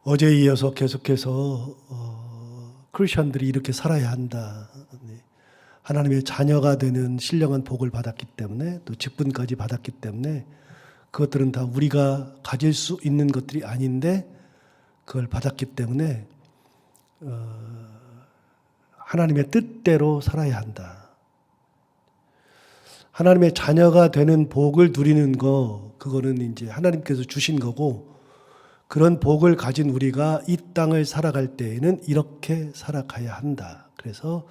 어제에 이어서 계속해서 크리스천들이 이렇게 살아야 한다. 하나님의 자녀가 되는 신령한 복을 받았기 때문에 또 직분까지 받았기 때문에 그것들은 다 우리가 가질 수 있는 것들이 아닌데 그걸 받았기 때문에 하나님의 뜻대로 살아야 한다. 하나님의 자녀가 되는 복을 누리는 거, 그거는 이제 하나님께서 주신 거고, 그런 복을 가진 우리가 이 땅을 살아갈 때에는 이렇게 살아가야 한다. 그래서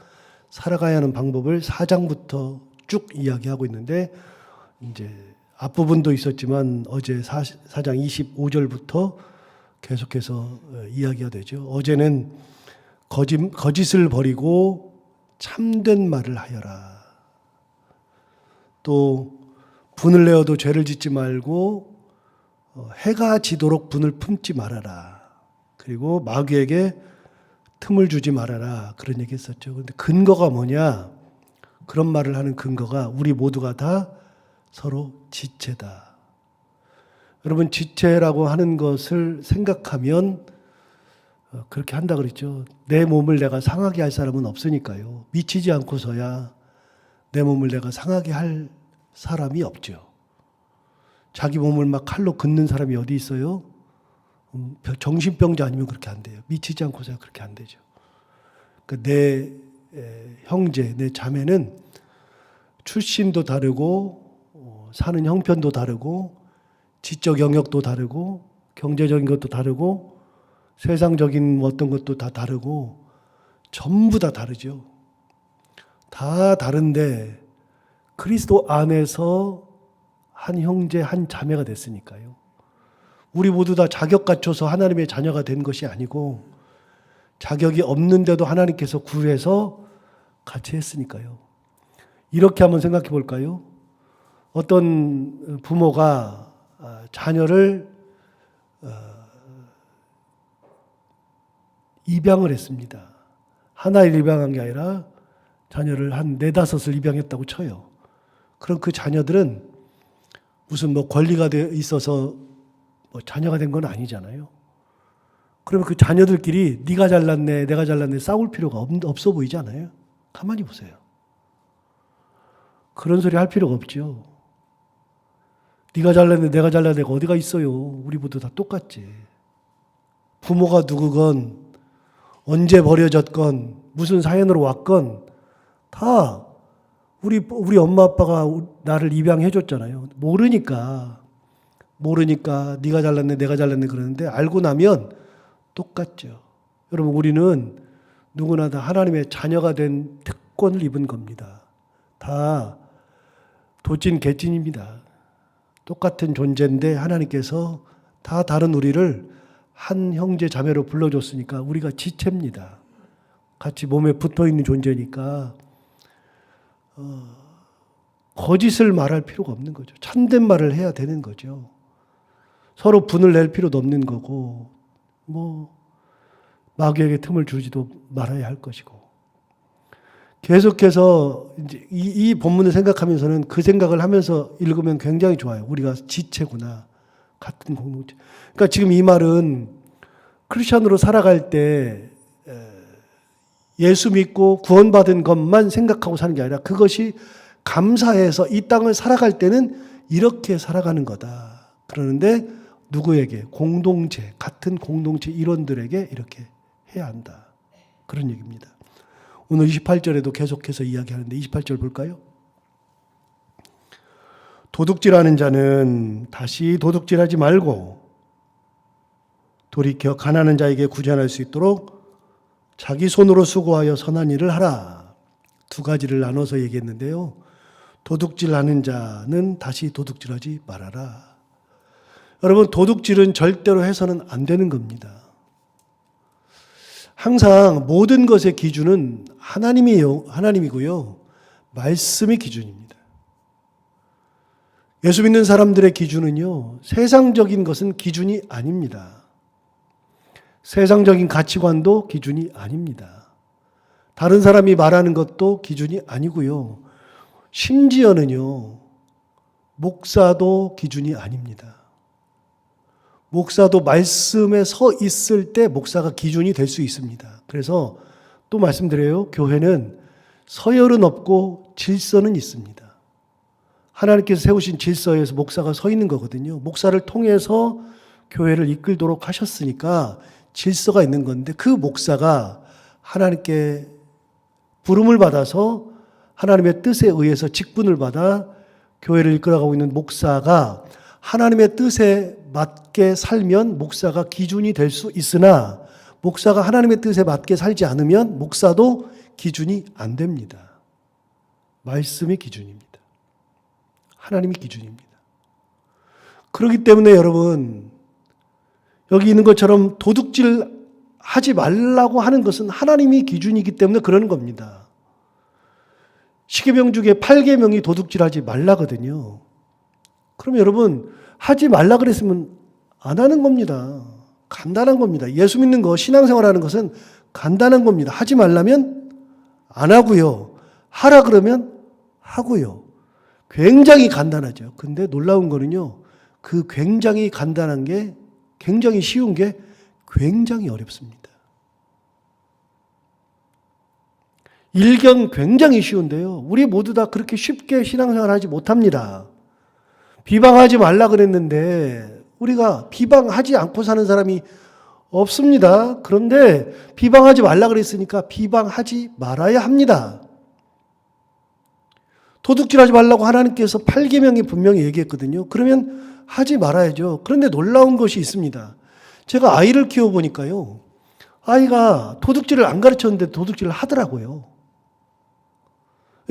살아가야 하는 방법을 4장부터 쭉 이야기하고 있는데, 이제 앞부분도 있었지만 어제 4장 25절부터 계속해서 이야기가 되죠. 어제는 거짓을 버리고 참된 말을 하여라. 또 분을 내어도 죄를 짓지 말고 해가 지도록 분을 품지 말아라. 그리고 마귀에게 틈을 주지 말아라. 그런 얘기 했었죠. 그런데 근거가 뭐냐? 그런 말을 하는 근거가 우리 모두가 다 서로 지체다. 여러분, 지체라고 하는 것을 생각하면 그렇게 한다 그랬죠. 내 몸을 내가 상하게 할 사람은 없으니까요. 미치지 않고서야 내 몸을 내가 상하게 할 사람이 없죠. 자기 몸을 막 칼로 긋는 사람이 어디 있어요? 정신병자 아니면 그렇게 안 돼요. 미치지 않고서야 그렇게 안 되죠. 그러니까 내 형제, 내 자매는 출신도 다르고 사는 형편도 다르고 지적 영역도 다르고 경제적인 것도 다르고 세상적인 어떤 것도 다 다르고 전부 다 다르죠. 다 다른데 그리스도 안에서 한 형제, 한 자매가 됐으니까요. 우리 모두 다 자격 갖춰서 하나님의 자녀가 된 것이 아니고 자격이 없는데도 하나님께서 구해서 같이 했으니까요. 이렇게 한번 생각해 볼까요? 어떤 부모가 자녀를 입양을 했습니다. 하나를 입양한 게 아니라 자녀를 한 4-5을 입양했다고 쳐요. 그럼 그 자녀들은 무슨 권리가 있어서 자녀가 된 건 아니잖아요. 그러면 그 자녀들끼리 네가 잘났네, 내가 잘났네 싸울 필요가 없어 보이지 않아요? 가만히 보세요. 그런 소리 할 필요가 없죠. 네가 잘났네, 내가 잘났네가 어디가 있어요. 우리 모두 다 똑같지. 부모가 누구건 언제 버려졌건 무슨 사연으로 왔건 다 우리 엄마 아빠가 나를 입양해 줬잖아요. 모르니까 네가 잘났네 내가 잘났네 그러는데 알고 나면 똑같죠. 여러분, 우리는 누구나 다 하나님의 자녀가 된 특권을 입은 겁니다. 다 도찐 개찐입니다. 똑같은 존재인데 하나님께서 다 다른 우리를 한 형제 자매로 불러줬으니까 우리가 지체입니다. 같이 몸에 붙어있는 존재니까 거짓을 말할 필요가 없는 거죠. 참된 말을 해야 되는 거죠. 서로 분을 낼 필요도 없는 거고 마귀에게 틈을 주지도 말아야 할 것이고. 계속해서 이제 이 본문을 생각하면서는 그 생각을 하면서 읽으면 굉장히 좋아요. 우리가 지체구나. 같은 공동체. 그러니까 지금 이 말은 크리스천으로 살아갈 때 예수 믿고 구원받은 것만 생각하고 사는 게 아니라 그것이 감사해서 이 땅을 살아갈 때는 이렇게 살아가는 거다. 그러는데 누구에게? 공동체, 같은 공동체 일원들에게 이렇게 해야 한다. 그런 얘기입니다. 오늘 28절에도 계속해서 이야기하는데 28절 볼까요? 도둑질하는 자는 다시 도둑질하지 말고 돌이켜 가난한 자에게 구제할 수 있도록 자기 손으로 수고하여 선한 일을 하라. 2가지를 나눠서 얘기했는데요. 도둑질하는 자는 다시 도둑질하지 말아라. 여러분, 도둑질은 절대로 해서는 안 되는 겁니다. 항상 모든 것의 기준은 하나님이고요. 말씀이 기준입니다. 예수 믿는 사람들의 기준은요, 세상적인 것은 기준이 아닙니다. 세상적인 가치관도 기준이 아닙니다. 다른 사람이 말하는 것도 기준이 아니고요. 심지어는요, 목사도 기준이 아닙니다. 목사도 말씀에 서 있을 때 목사가 기준이 될 수 있습니다. 그래서 또 말씀드려요. 교회는 서열은 없고 질서는 있습니다. 하나님께서 세우신 질서에서 목사가 서 있는 거거든요. 목사를 통해서 교회를 이끌도록 하셨으니까 질서가 있는 건데, 그 목사가 하나님께 부름을 받아서 하나님의 뜻에 의해서 직분을 받아 교회를 이끌어가고 있는 목사가 하나님의 뜻에 맞게 살면 목사가 기준이 될 수 있으나, 목사가 하나님의 뜻에 맞게 살지 않으면 목사도 기준이 안 됩니다. 말씀이 기준입니다. 하나님이 기준입니다. 그렇기 때문에 여러분, 여기 있는 것처럼 도둑질 하지 말라고 하는 것은 하나님이 기준이기 때문에 그러는 겁니다. 십계명 중에 8계명이 도둑질하지 말라거든요. 그럼 여러분, 하지 말라 그랬으면 안 하는 겁니다. 간단한 겁니다. 예수 믿는 거, 신앙생활하는 것은 간단한 겁니다. 하지 말라면 안 하고요. 하라 그러면 하고요. 굉장히 간단하죠. 근데 놀라운 거는요, 그 굉장히 간단한 게, 굉장히 쉬운 게 굉장히 어렵습니다. 일견 굉장히 쉬운데요, 우리 모두 다 그렇게 쉽게 신앙생활 하지 못합니다. 비방하지 말라 그랬는데 우리가 비방하지 않고 사는 사람이 없습니다. 그런데 비방하지 말라 그랬으니까 비방하지 말아야 합니다. 도둑질하지 말라고 하나님께서 8계명이 분명히 얘기했거든요. 그러면 하지 말아야죠. 그런데 놀라운 것이 있습니다. 제가 아이를 키워보니까요, 아이가 도둑질을 안 가르쳤는데 도둑질을 하더라고요.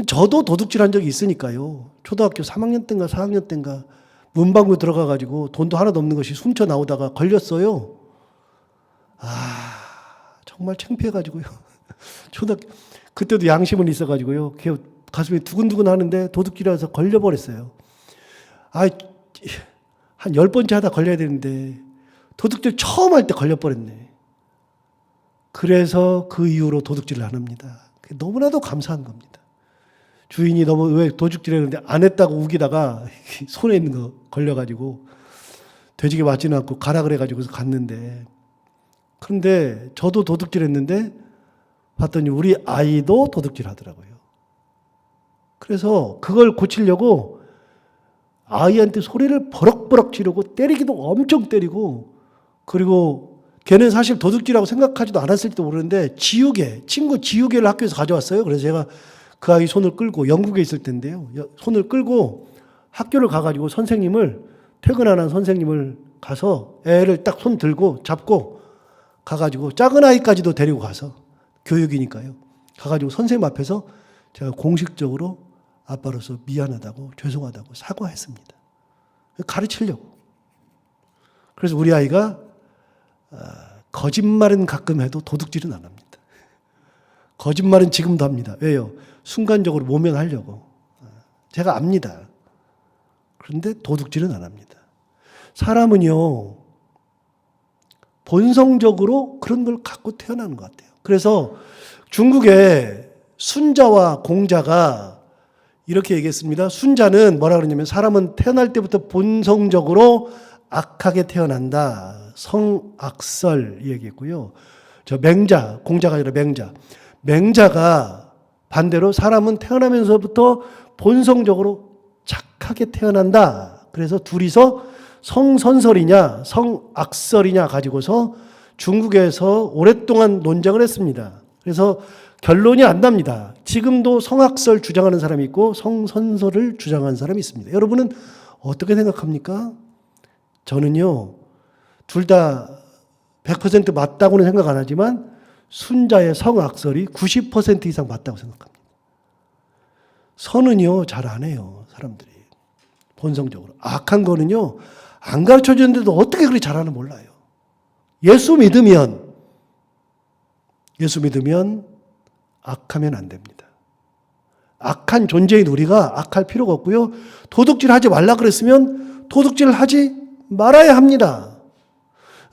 저도 도둑질한 적이 있으니까요. 초등학교 3학년 때인가 4학년 때인가 문방구 들어가가지고 돈도 하나도 없는 것이 훔쳐 나오다가 걸렸어요. 정말 창피해가지고요. 그때도 양심은 있어가지고요. 가슴이 두근두근 하는데 도둑질해서 걸려버렸어요. 한 10번째 하다 걸려야 되는데 도둑질 처음 할 때 걸려버렸네. 그래서 그 이후로 도둑질을 안 합니다. 너무나도 감사한 겁니다. 주인이 너무 왜 도둑질해 그러는데 안 했다고 우기다가 손에 있는 거 걸려가지고 돼지게 맞지는 않고 가라 그래가지고서 갔는데, 그런데 저도 도둑질했는데 봤더니 우리 아이도 도둑질 하더라고요. 그래서 그걸 고치려고 아이한테 소리를 버럭버럭 지르고 때리기도 엄청 때리고, 그리고 걔는 사실 도둑질이라고 생각하지도 않았을지도 모르는데 친구 지우개를 학교에서 가져왔어요. 그래서 제가 그 아이 손을 끌고, 영국에 있을 텐데요, 손을 끌고 학교를 가가지고 퇴근하는 선생님을 가서 애를 딱 손 들고 잡고 가가지고, 작은 아이까지도 데리고 가서, 교육이니까요, 가가지고 선생님 앞에서 제가 공식적으로 아빠로서 미안하다고, 죄송하다고 사과했습니다. 가르치려고. 그래서 우리 아이가 거짓말은 가끔 해도 도둑질은 안 합니다. 거짓말은 지금도 합니다. 왜요? 순간적으로 모면하려고. 제가 압니다. 그런데 도둑질은 안 합니다. 사람은요, 본성적으로 그런 걸 갖고 태어나는 것 같아요. 그래서 중국의 순자와 공자가 이렇게 얘기했습니다. 순자는 뭐라 그러냐면, 사람은 태어날 때부터 본성적으로 악하게 태어난다. 성악설 얘기했고요. 맹자, 공자가 아니라 맹자가 반대로 사람은 태어나면서부터 본성적으로 착하게 태어난다. 그래서 둘이서 성선설이냐 성악설이냐 가지고서 중국에서 오랫동안 논쟁을 했습니다. 그래서 결론이 안 납니다. 지금도 성악설 주장하는 사람이 있고 성선설을 주장하는 사람이 있습니다. 여러분은 어떻게 생각합니까? 저는요, 둘 다 100% 맞다고는 생각 안 하지만 순자의 성악설이 90% 이상 맞다고 생각합니다. 선은요, 잘 안 해요, 사람들이. 본성적으로. 악한 거는요, 안 가르쳐 주는데도 어떻게 그렇게 잘하는 몰라요. 예수 믿으면 악하면 안 됩니다. 악한 존재인 우리가 악할 필요가 없고요. 도둑질 하지 말라 그랬으면 도둑질 하지 말아야 합니다.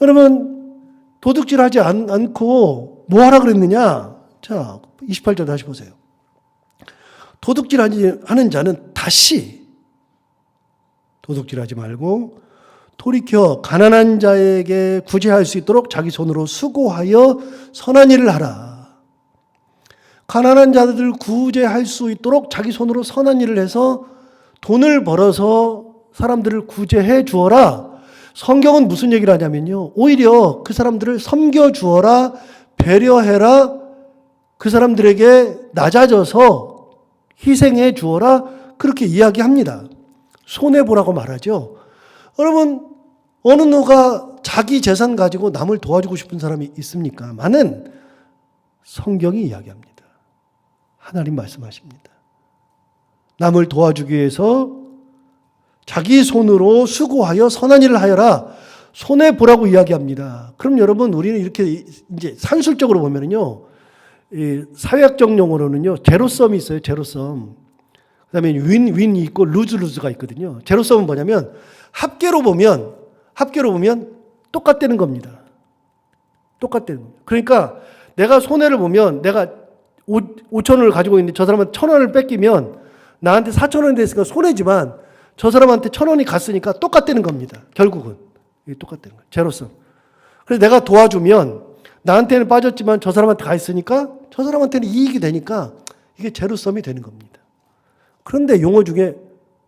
여러분, 도둑질 하지 않고 뭐 하라 그랬느냐? 자, 28절 다시 보세요. 도둑질 하는 자는 다시 도둑질 하지 말고 돌이켜 가난한 자에게 구제할 수 있도록 자기 손으로 수고하여 선한 일을 하라. 가난한 자들을 구제할 수 있도록 자기 손으로 선한 일을 해서 돈을 벌어서 사람들을 구제해 주어라. 성경은 무슨 얘기를 하냐면요. 오히려 그 사람들을 섬겨 주어라, 배려해라, 그 사람들에게 낮아져서 희생해 주어라, 그렇게 이야기합니다. 손해보라고 말하죠. 여러분, 어느 누가 자기 재산 가지고 남을 도와주고 싶은 사람이 있습니까? 많은 성경이 이야기합니다. 하나님 말씀하십니다. 남을 도와주기 위해서 자기 손으로 수고하여 선한 일을 하여라. 손해보라고 이야기합니다. 그럼 여러분, 우리는 이렇게 이제 산술적으로 보면은요, 이 사회학적 용어로는요, 제로섬이 있어요, 제로섬. 그 다음에 윈이 있고 루즈가 있거든요. 제로섬은 뭐냐면, 합계로 보면 똑같다는 겁니다. 똑같다는 겁니다. 그러니까 내가 손해를 보면 내가 5,000원을 가지고 있는데 저 사람한테 1,000원을 뺏기면 나한테 4,000원이 됐으니까 손해지만 저 사람한테 1,000원이 갔으니까 똑같다는 겁니다. 결국은. 이게 똑같다는 거예요. 제로섬. 그래서 내가 도와주면 나한테는 빠졌지만 저 사람한테 가 있으니까 저 사람한테는 이익이 되니까 이게 제로섬이 되는 겁니다. 그런데 용어 중에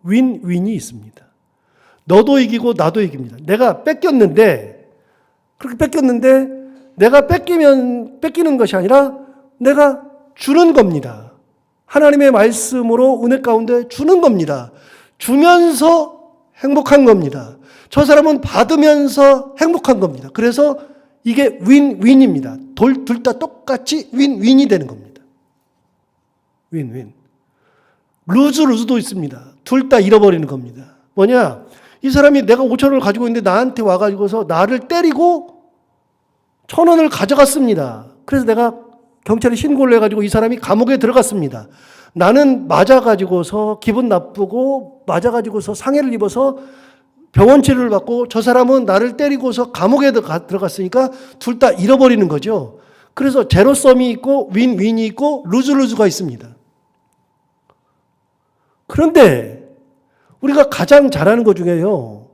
윈이 있습니다. 너도 이기고 나도 이깁니다. 내가 뺏겼는데, 그렇게 뺏겼는데 내가 뺏기는 것이 아니라 내가 주는 겁니다. 하나님의 말씀으로 은혜 가운데 주는 겁니다. 주면서 행복한 겁니다. 저 사람은 받으면서 행복한 겁니다. 그래서 이게 윈입니다. 둘 다 똑같이 윈이 되는 겁니다. 윈. 루즈도 있습니다. 둘 다 잃어버리는 겁니다. 뭐냐? 이 사람이 내가 5,000원을 가지고 있는데 나한테 와가지고서 나를 때리고 1,000원을 가져갔습니다. 그래서 내가 경찰에 신고를 해가지고 이 사람이 감옥에 들어갔습니다. 나는 맞아가지고서 기분 나쁘고 맞아가지고서 상해를 입어서 병원 치료를 받고 저 사람은 나를 때리고서 감옥에 들어갔으니까 둘 다 잃어버리는 거죠. 그래서 제로섬이 있고 윈이 있고 루즈가 있습니다. 그런데 우리가 가장 잘하는 것 중에요.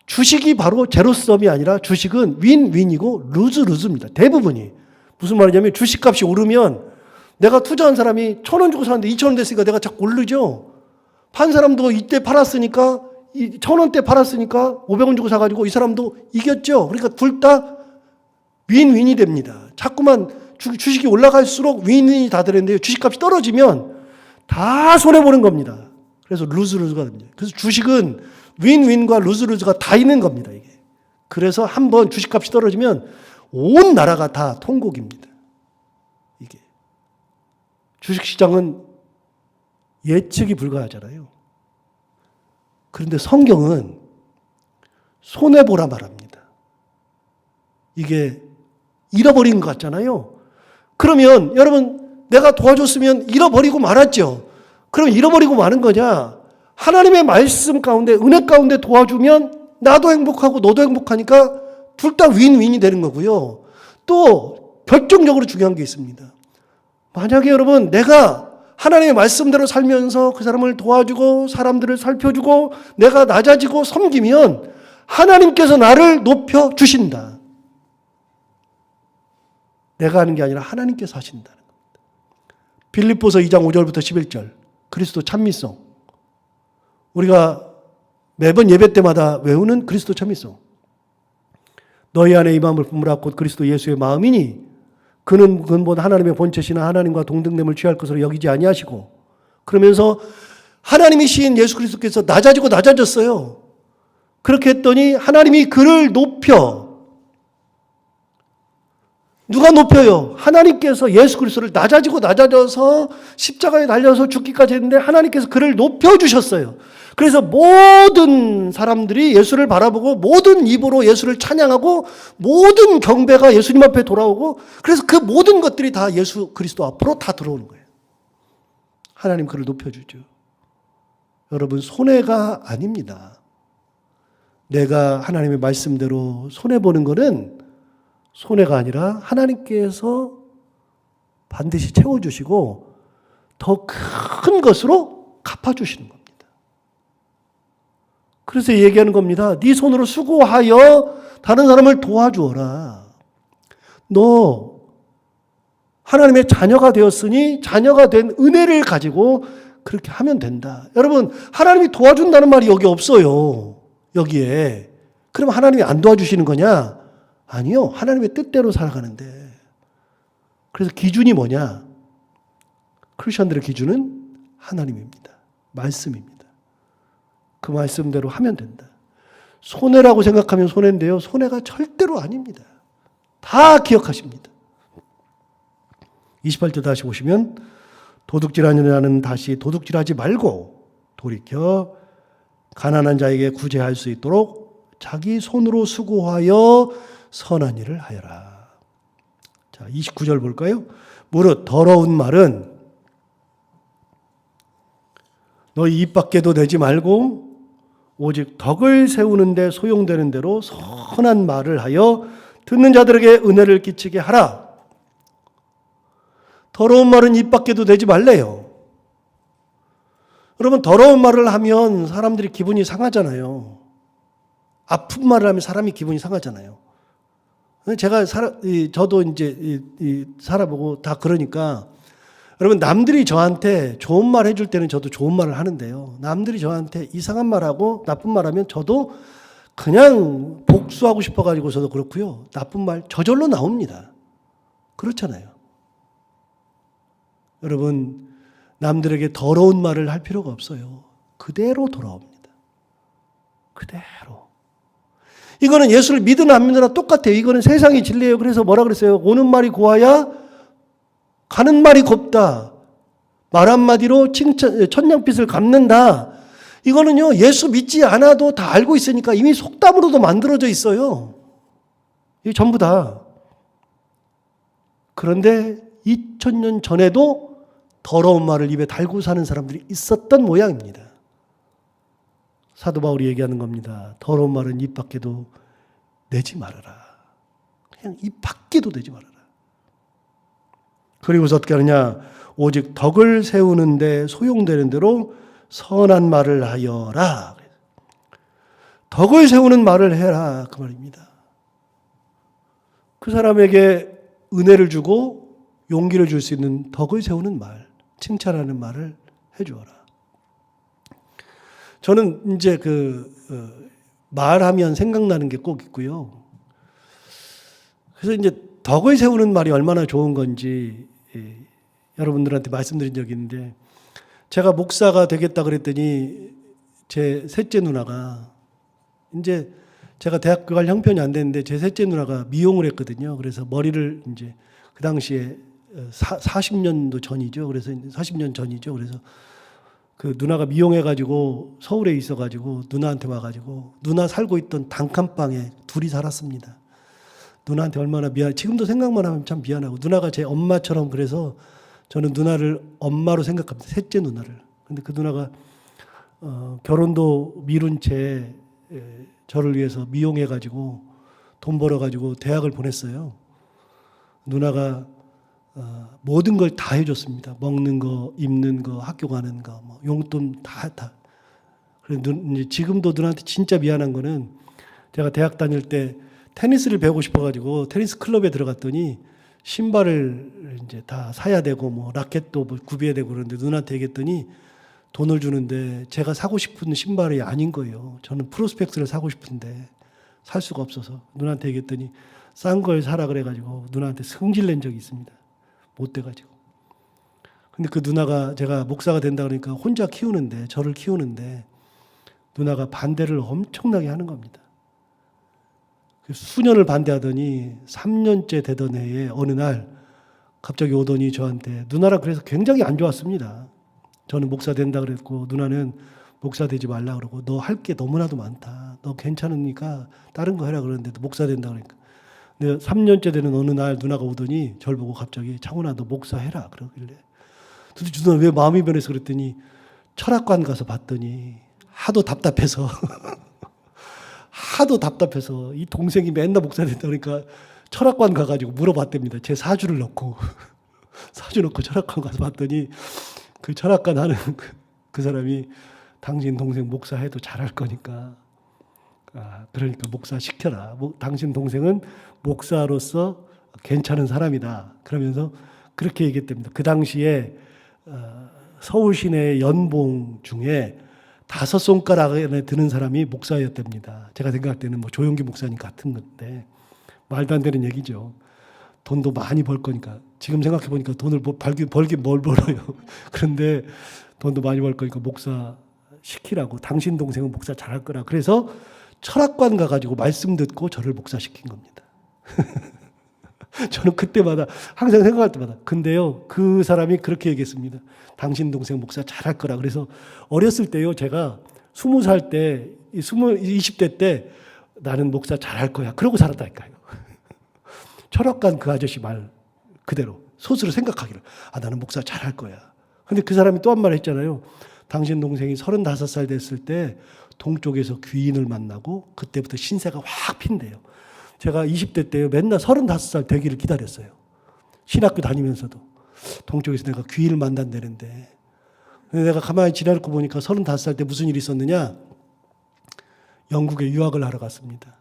주식이 바로 제로섬이 아니라 주식은 윈이고 루즈입니다. 대부분이. 무슨 말이냐면 주식값이 오르면 내가 투자한 사람이 1,000원 주고 샀는데 2,000원 됐으니까 내가 자꾸 오르죠. 판 사람도 이때 팔았으니까 1,000원대 팔았으니까 500원 주고 사가지고 이 사람도 이겼죠. 그러니까 둘 다 윈이 됩니다. 자꾸만 주식이 올라갈수록 윈이 다 되는데요. 주식값이 떨어지면 다 손해보는 겁니다. 그래서 루즈가 됩니다. 그래서 주식은 윈과 루즈가 다 있는 겁니다. 이게. 그래서 한번 주식값이 떨어지면 온 나라가 다 통곡입니다. 이게. 주식시장은 예측이 불가하잖아요. 그런데 성경은 손해보라 말합니다. 이게 잃어버린 것 같잖아요. 그러면 여러분 내가 도와줬으면 잃어버리고 말았죠. 그럼 잃어버리고 마는 거냐? 하나님의 말씀 가운데 은혜 가운데 도와주면 나도 행복하고 너도 행복하니까 둘 다 윈이 되는 거고요. 또 결정적으로 중요한 게 있습니다. 만약에 여러분 내가 하나님의 말씀대로 살면서 그 사람을 도와주고 사람들을 살펴주고 내가 낮아지고 섬기면 하나님께서 나를 높여주신다. 내가 하는 게 아니라 하나님께서 하신다는 겁니다. 빌립보서 2장 5절부터 11절 그리스도 찬미송. 우리가 매번 예배 때마다 외우는 그리스도 찬미송. 너희 안에 이 마음을 품으라 곧 그리스도 예수의 마음이니 그는 근본 하나님의 본체시나 하나님과 동등됨을 취할 것으로 여기지 아니하시고 그러면서 하나님이 시인 예수 그리스도께서 낮아졌어요. 그렇게 했더니 하나님이 그를 높여. 누가 높여요? 하나님께서 예수 그리스도를 낮아져서 십자가에 달려서 죽기까지 했는데 하나님께서 그를 높여주셨어요. 그래서 모든 사람들이 예수를 바라보고 모든 입으로 예수를 찬양하고 모든 경배가 예수님 앞에 돌아오고 그래서 그 모든 것들이 다 예수 그리스도 앞으로 다 들어오는 거예요. 하나님 그를 높여주죠. 여러분 손해가 아닙니다. 내가 하나님의 말씀대로 손해보는 것은 손해가 아니라 하나님께서 반드시 채워주시고 더 큰 것으로 갚아주시는 겁니다. 그래서 얘기하는 겁니다. 네 손으로 수고하여 다른 사람을 도와주어라. 너 하나님의 자녀가 되었으니 자녀가 된 은혜를 가지고 그렇게 하면 된다. 여러분, 하나님이 도와준다는 말이 여기 없어요. 여기에. 그럼 하나님이 안 도와주시는 거냐? 아니요. 하나님의 뜻대로 살아가는데. 그래서 기준이 뭐냐? 크리스천들의 기준은 하나님입니다. 말씀입니다. 그 말씀대로 하면 된다. 손해라고 생각하면 손해인데요. 손해가 절대로 아닙니다. 다 기억하십니다. 28절 다시 보시면 도둑질하는 자는 다시 도둑질하지 말고 돌이켜 가난한 자에게 구제할 수 있도록 자기 손으로 수고하여 선한 일을 하여라. 자, 29절 볼까요? 무릇 더러운 말은 너희 입 밖에도 내지 말고 오직 덕을 세우는 데 소용되는 대로 선한 말을 하여 듣는 자들에게 은혜를 끼치게 하라. 더러운 말은 입 밖에도 내지 말래요. 여러분, 더러운 말을 하면 사람들이 기분이 상하잖아요. 아픈 말을 하면 사람이 기분이 상하잖아요. 저도 이제 살아보고 다 그러니까, 여러분, 남들이 저한테 좋은 말 해줄 때는 저도 좋은 말을 하는데요. 남들이 저한테 이상한 말하고 나쁜 말하면 저도 그냥 복수하고 싶어가지고 저도 그렇고요. 나쁜 말 저절로 나옵니다. 그렇잖아요. 여러분, 남들에게 더러운 말을 할 필요가 없어요. 그대로 돌아옵니다. 그대로. 이거는 예수를 믿으나 안 믿으나 똑같아요. 이거는 세상의 진리예요. 그래서 뭐라 그랬어요? 오는 말이 고와야 가는 말이 곱다. 말 한마디로 천냥빚을 갚는다. 이거는요, 예수 믿지 않아도 다 알고 있으니까 이미 속담으로도 만들어져 있어요. 이게 전부 다. 그런데 2000년 전에도 더러운 말을 입에 달고 사는 사람들이 있었던 모양입니다. 사도 바울이 얘기하는 겁니다. 더러운 말은 입 밖에도 내지 말아라. 그냥 입 밖에도 내지 말아라. 그리고서 어떻게 하느냐? 오직 덕을 세우는데 소용되는 대로 선한 말을 하여라. 덕을 세우는 말을 해라. 그 말입니다. 그 사람에게 은혜를 주고 용기를 줄 수 있는 덕을 세우는 말, 칭찬하는 말을 해주어라. 저는 이제 말하면 생각나는 게 꼭 있고요. 그래서 이제 덕을 세우는 말이 얼마나 좋은 건지 여러분들한테 말씀드린 적이 있는데, 제가 목사가 되겠다 그랬더니 제 셋째 누나가, 이제 제가 대학교 갈 형편이 안 됐는데 제 셋째 누나가 미용을 했거든요. 그래서 머리를 이제 그 당시에 40년도 전이죠. 그래서 40년 전이죠. 그래서 그 누나가 미용해가지고 서울에 있어가지고 누나한테 와가지고 누나 살고 있던 단칸방에 둘이 살았습니다. 누나한테 얼마나 지금도 생각만 하면 참 미안하고, 누나가 제 엄마처럼, 그래서 저는 누나를 엄마로 생각합니다. 셋째 누나를. 근데 그 누나가 결혼도 미룬 채 저를 위해서 미용해가지고 돈 벌어가지고 대학을 보냈어요. 누나가 모든 걸 다 해줬습니다. 먹는 거, 입는 거, 학교 가는 거, 뭐 용돈 다. 그래서 지금도 누나한테 진짜 미안한 거는, 제가 대학 다닐 때 테니스를 배우고 싶어가지고 테니스 클럽에 들어갔더니 신발을 이제 다 사야 되고 뭐 라켓도 뭐 구비해야 되고 그러는데 누나한테 얘기했더니 돈을 주는데 제가 사고 싶은 신발이 아닌 거예요. 저는 프로스펙스를 사고 싶은데 살 수가 없어서 누나한테 얘기했더니 싼 걸 사라 그래가지고 누나한테 승질 낸 적이 있습니다. 못 돼가지고. 근데 그 누나가 제가 목사가 된다 그러니까 혼자 키우는데, 저를 키우는데 누나가 반대를 엄청나게 하는 겁니다. 수년을 반대하더니 3년째 되던 해에 어느 날 갑자기 오더니 저한테, 누나라 그래서 굉장히 안 좋았습니다. 저는 목사 된다 그랬고 누나는 목사 되지 말라 그러고, 너 할 게 너무나도 많다. 너 괜찮으니까 다른 거 해라 그러는데도 목사 된다 그러니까. 근데 3년째 되는 어느 날 누나가 오더니 저를 보고 갑자기, 창훈아 너 목사 해라 그러길래, 도대체 누나 왜 마음이 변해서 그랬더니 철학관 가서 봤더니 하도 답답해서 이 동생이 맨날 목사 된다 그러니까 철학관 가가지고 물어봤답니다. 제 사주를 넣고 사주 넣고 철학관 가서 봤더니 그 철학관 하는 그 사람이 당신 동생 목사해도 잘할 거니까. 그러니까 목사 시켜라. 당신 동생은 목사로서 괜찮은 사람이다. 그러면서 그렇게 얘기했답니다. 그 당시에 서울 시내 연봉 중에 5손가락 안에 드는 사람이 목사였답니다. 제가 생각할 때는 뭐 조용기 목사님 같은 건데 말도 안 되는 얘기죠. 돈도 많이 벌 거니까. 지금 생각해 보니까 돈을 벌긴 뭘 벌어요. 그런데 돈도 많이 벌 거니까 목사 시키라고. 당신 동생은 목사 잘할 거라. 그래서 철학관 가가지고 말씀 듣고 저를 목사시킨 겁니다. 저는 그때마다 항상 생각할 때마다 근데요 그 사람이 그렇게 얘기했습니다. 당신 동생 목사 잘할 거라. 그래서 어렸을 때요 제가 20살 때 20대 때 나는 목사 잘할 거야 그러고 살았다니까요. 철학관 그 아저씨 말 그대로 스스로 생각하기를 나는 목사 잘할 거야. 근데 그 사람이 또 한 말 했잖아요. 당신 동생이 35살 됐을 때 동쪽에서 귀인을 만나고 그때부터 신세가 확 핀대요. 제가 20대 때요 맨날 35살 되기를 기다렸어요. 신학교 다니면서도 동쪽에서 내가 귀인을 만난다는데 근데 내가 가만히 지나놓고 보니까 35살 때 무슨 일이 있었느냐. 영국에 유학을 하러 갔습니다.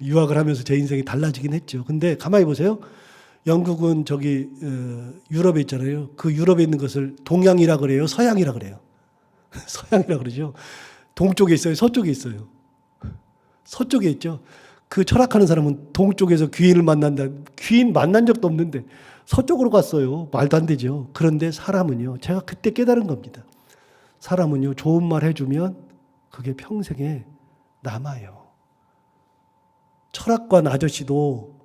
유학을 하면서 제 인생이 달라지긴 했죠. 근데 가만히 보세요. 영국은 저기 유럽에 있잖아요. 그 유럽에 있는 것을 동양이라 그래요? 서양이라 그래요? 서양이라 그러죠. 동쪽에 있어요? 서쪽에 있어요? 서쪽에 있죠. 그 철학하는 사람은 동쪽에서 귀인을 만난다. 귀인 만난 적도 없는데 서쪽으로 갔어요. 말도 안 되죠. 그런데 사람은요. 제가 그때 깨달은 겁니다. 사람은요. 좋은 말 해주면 그게 평생에 남아요. 철학관 아저씨도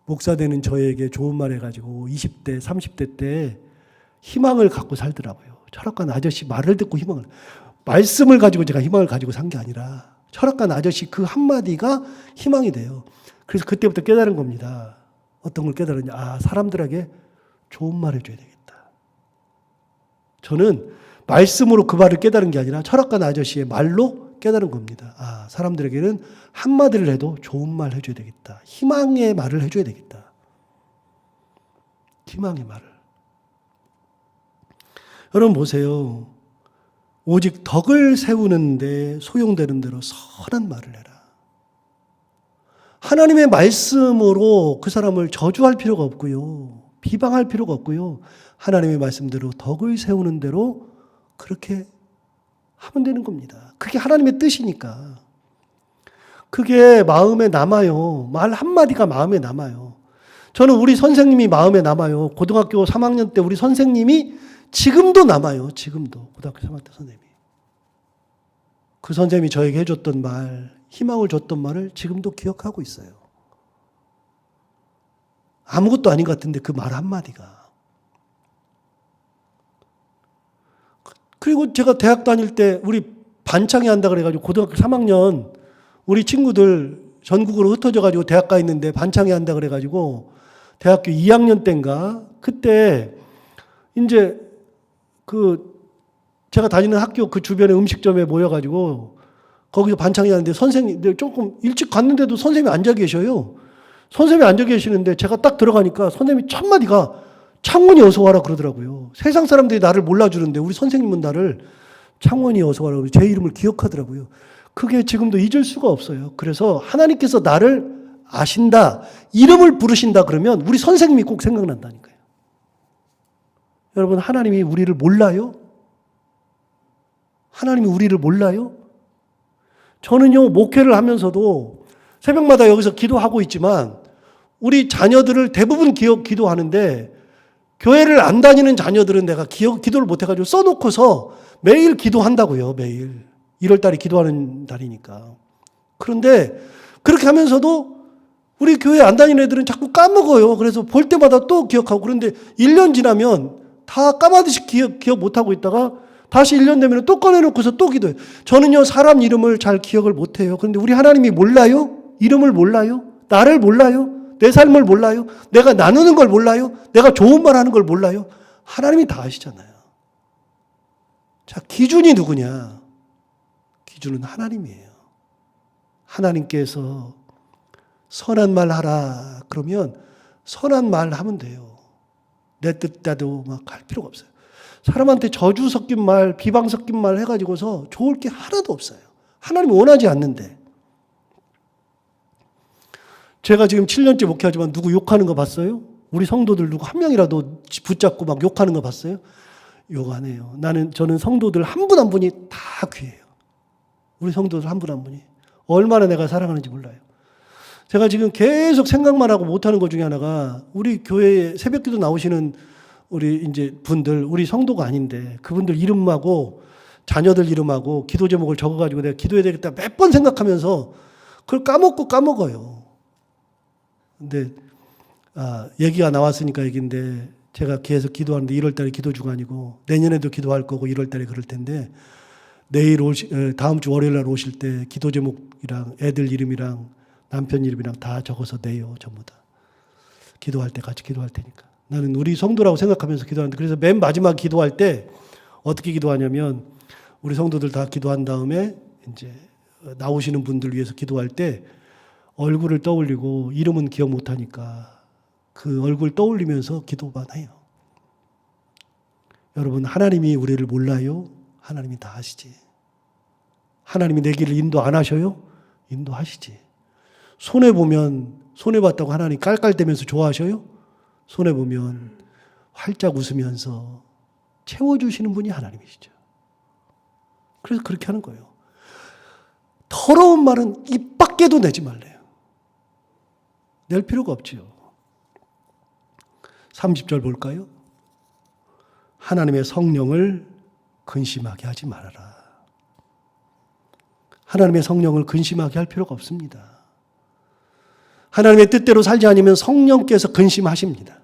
목사 되는 저에게 좋은 말 해가지고 20대, 30대 때 희망을 갖고 살더라고요. 철학관 아저씨 말을 듣고 희망을. 말씀을 가지고 제가 희망을 가지고 산 게 아니라 철학관 아저씨 그 한마디가 희망이 돼요. 그래서 그때부터 깨달은 겁니다. 어떤 걸 깨달았냐. 사람들에게 좋은 말 해줘야 되겠다. 저는 말씀으로 그 말을 깨달은 게 아니라 철학관 아저씨의 말로 깨달은 겁니다. 사람들에게는 한마디를 해도 좋은 말 해줘야 되겠다. 희망의 말을 해줘야 되겠다. 희망의 말을. 여러분 보세요. 오직 덕을 세우는데 소용되는 대로 선한 말을 해라. 하나님의 말씀으로 그 사람을 저주할 필요가 없고요. 비방할 필요가 없고요. 하나님의 말씀대로 덕을 세우는 대로 그렇게 하면 되는 겁니다. 그게 하나님의 뜻이니까. 그게 마음에 남아요. 말 한마디가 마음에 남아요. 저는 우리 선생님이 마음에 남아요. 고등학교 3학년 때 우리 선생님이 지금도 남아요. 지금도. 고등학교 3학년 때 선생님이. 그 선생님이 저에게 해줬던 말, 희망을 줬던 말을 지금도 기억하고 있어요. 아무것도 아닌 것 같은데 그 말 한마디가. 그리고 제가 대학 다닐 때 우리 반창회 한다 그래가지고 고등학교 3학년 우리 친구들 전국으로 흩어져 가지고 대학 가 있는데 반창회 한다 그래가지고 대학교 2학년 때인가 그때 이제 제가 다니는 학교 그 주변에 음식점에 모여가지고 거기서 반창회 하는데 선생님 조금 일찍 갔는데도 선생님이 앉아 계셔요. 선생님이 앉아 계시는데 제가 딱 들어가니까 선생님이 첫 마디가 창원이 어서 와라 그러더라고요. 세상 사람들이 나를 몰라주는데 우리 선생님은 나를 창원이 어서 와라 제 이름을 기억하더라고요. 그게 지금도 잊을 수가 없어요. 그래서 하나님께서 나를 아신다, 이름을 부르신다 그러면 우리 선생님이 꼭 생각난다니까요. 여러분 하나님이 우리를 몰라요? 하나님이 우리를 몰라요? 저는요 목회를 하면서도 새벽마다 여기서 기도하고 있지만 우리 자녀들을 대부분 기도하는데 교회를 안 다니는 자녀들은 내가 기도를 못해가지고 써놓고서 매일 기도한다고요. 매일 1월달이 기도하는 달이니까. 그런데 그렇게 하면서도 우리 교회 안 다니는 애들은 자꾸 까먹어요. 그래서 볼 때마다 또 기억하고 그런데 1년 지나면 다 까마득이 기억 못하고 있다가 다시 1년 되면 또 꺼내놓고서 또 기도해요. 저는요 사람 이름을 잘 기억을 못해요. 그런데 우리 하나님이 몰라요? 이름을 몰라요? 나를 몰라요? 내 삶을 몰라요? 내가 나누는 걸 몰라요? 내가 좋은 말 하는 걸 몰라요? 하나님이 다 아시잖아요. 자, 기준이 누구냐? 기준은 하나님이에요. 하나님께서 선한 말 하라 그러면 선한 말 하면 돼요. 내 뜻대로 막 할 필요가 없어요. 사람한테 저주 섞인 말, 비방 섞인 말 해가지고서 좋을 게 하나도 없어요. 하나님 원하지 않는데. 제가 지금 7년째 목회하지만 누구 욕하는 거 봤어요? 우리 성도들 누구 한 명이라도 붙잡고 막 욕하는 거 봤어요? 욕 안 해요. 저는 성도들 한 분 한 분이 다 귀해요. 우리 성도들 한 분 한 분이. 얼마나 내가 사랑하는지 몰라요. 제가 지금 계속 생각만 하고 못하는 것 중에 하나가 우리 교회에 새벽기도 나오시는 우리 이제 분들, 우리 성도가 아닌데 그분들 이름하고 자녀들 이름하고 기도 제목을 적어가지고 내가 기도해야 되겠다 몇 번 생각하면서 그걸 까먹어요. 근데 얘기가 나왔으니까 얘기인데 제가 계속 기도하는데 1월 달에 기도 주간이고 내년에도 기도할 거고 1월 달에 그럴 텐데 다음 주 월요일 날 오실 때 기도 제목이랑 애들 이름이랑 남편 이름이랑 다 적어서 내요. 전부 다. 기도할 때 같이 기도할 테니까. 나는 우리 성도라고 생각하면서 기도하는데 그래서 맨 마지막 기도할 때 어떻게 기도하냐면 우리 성도들 다 기도한 다음에 이제 나오시는 분들 위해서 기도할 때 얼굴을 떠올리고 이름은 기억 못하니까 그 얼굴 떠올리면서 기도만 해요. 여러분 하나님이 우리를 몰라요? 하나님이 다 아시지. 하나님이 내 길을 인도 안 하셔요? 인도하시지. 손해보면 손해봤다고 하나님 깔깔대면서 좋아하셔요? 손해보면 활짝 웃으면서 채워주시는 분이 하나님이시죠. 그래서 그렇게 하는 거예요. 더러운 말은 입 밖에도 내지 말래요. 낼 필요가 없지요. 30절 볼까요? 하나님의 성령을 근심하게 하지 말아라. 하나님의 성령을 근심하게 할 필요가 없습니다. 하나님의 뜻대로 살지 않으면 성령께서 근심하십니다.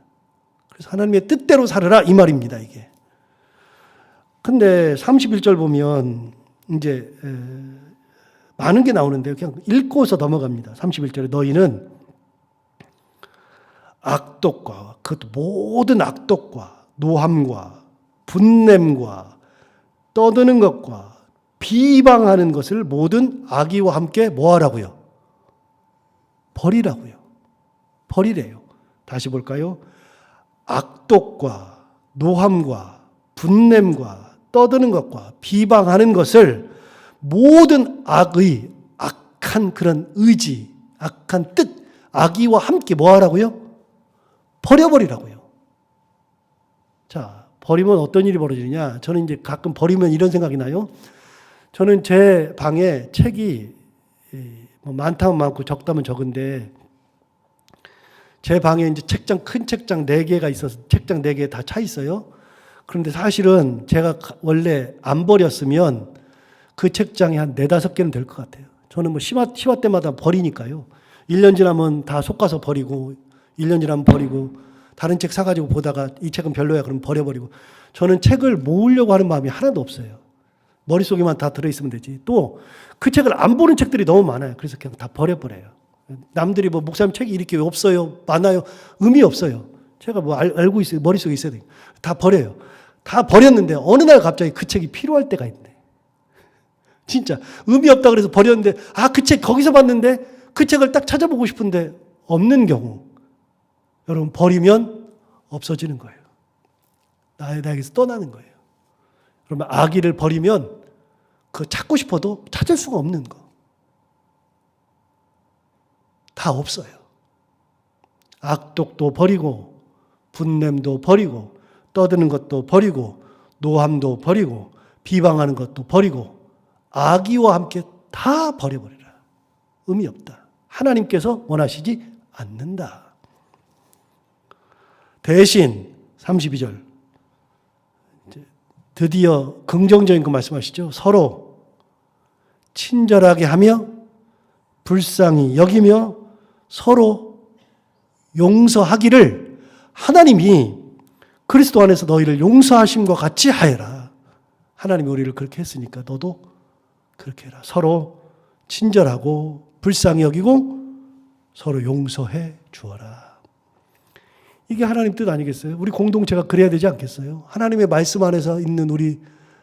그래서 하나님의 뜻대로 살아라 이 말입니다. 이게. 근데 31절 보면 이제 많은 게 나오는데요. 그냥 읽고서 넘어갑니다. 31절에 너희는 악독과 그것도 모든 악독과 노함과 분냄과 떠드는 것과 비방하는 것을 모든 악의와 함께 뭐 하라고요? 버리라고요. 버리래요. 다시 볼까요? 악독과 노함과 분냄과 떠드는 것과 비방하는 것을 모든 악의, 악한 그런 의지, 악한 뜻, 악의와 함께 뭐 하라고요? 버려버리라고요. 자, 버리면 어떤 일이 벌어지느냐? 저는 이제 가끔 버리면 이런 생각이 나요. 저는 제 방에 책이 뭐 많다면 많고 적다면 적은데 제 방에 이제 책장, 큰 책장 4개가 있어서 책장 4개 다 차 있어요. 그런데 사실은 제가 원래 안 버렸으면 그 책장이 한 4-5개는 될 것 같아요. 저는 뭐 심화 때마다 버리니까요. 1년 지나면 다 솎아서 버리고 1년 지나면 버리고 다른 책 사가지고 보다가 이 책은 별로야 그러면 버려버리고 저는 책을 모으려고 하는 마음이 하나도 없어요. 머릿속에만 다 들어있으면 되지. 또 그 책을 안 보는 책들이 너무 많아요. 그래서 그냥 다 버려버려요. 남들이 뭐 목사님 책이 이렇게 없어요, 많아요. 의미 없어요. 제가 뭐 알고 있어요. 머릿속에 있어야 돼요. 다 버려요. 다 버렸는데 어느 날 갑자기 그 책이 필요할 때가 있네. 진짜 의미 없다 그래서 버렸는데 그 책 거기서 봤는데 그 책을 딱 찾아보고 싶은데 없는 경우 여러분 버리면 없어지는 거예요. 나에게서 떠나는 거예요. 그러면 악의를 버리면 그 찾고 싶어도 찾을 수가 없는 거. 다 없어요. 악독도 버리고 분냄도 버리고 떠드는 것도 버리고 노함도 버리고 비방하는 것도 버리고 악의와 함께 다 버려버리라. 의미 없다. 하나님께서 원하시지 않는다. 대신 32절 드디어 긍정적인 거 말씀하시죠. 서로 친절하게 하며 불쌍히 여기며 서로 용서하기를 하나님이 그리스도 안에서 너희를 용서하심과 같이 하여라. 하나님이 우리를 그렇게 했으니까 너도 그렇게 해라. 서로 친절하고 불쌍히 여기고 서로 용서해 주어라. 이게 하나님 뜻 아니겠어요? 우리 공동체가 그래야 되지 않겠어요? 하나님의 말씀 안에서 있는 우리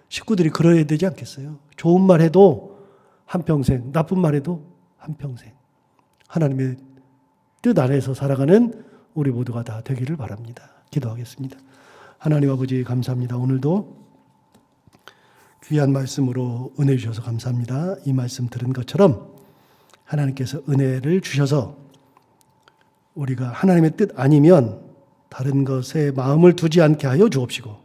식구들이 그래야 되지 않겠어요? 좋은 말 해도 한평생, 나쁜 말 해도 한평생. 하나님의 뜻 안에서 살아가는 우리 모두가 다 되기를 바랍니다. 기도하겠습니다. 하나님 아버지 감사합니다. 오늘도 귀한 말씀으로 은혜 주셔서 감사합니다. 이 말씀 들은 것처럼 하나님께서 은혜를 주셔서 우리가 하나님의 뜻 아니면 다른 것에 마음을 두지 않게 하여 주옵시고,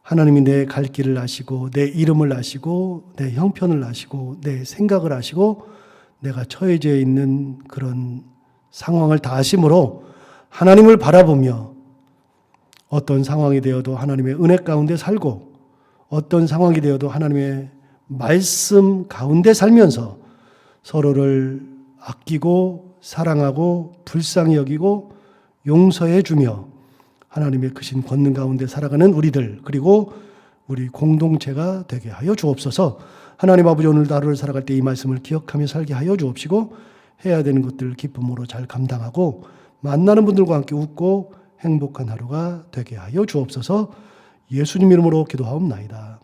하나님이 내 갈 길을 아시고 내 이름을 아시고 내 형편을 아시고 내 생각을 아시고 내가 처해져 있는 그런 상황을 다 아심으로 하나님을 바라보며 어떤 상황이 되어도 하나님의 은혜 가운데 살고 어떤 상황이 되어도 하나님의 말씀 가운데 살면서 서로를 아끼고 사랑하고 불쌍히 여기고 용서해 주며 하나님의 크신 권능 가운데 살아가는 우리들, 그리고 우리 공동체가 되게 하여 주옵소서. 하나님 아버지, 오늘도 하루를 살아갈 때 이 말씀을 기억하며 살게 하여 주옵시고, 해야 되는 것들을 기쁨으로 잘 감당하고 만나는 분들과 함께 웃고 행복한 하루가 되게 하여 주옵소서. 예수님 이름으로 기도하옵나이다.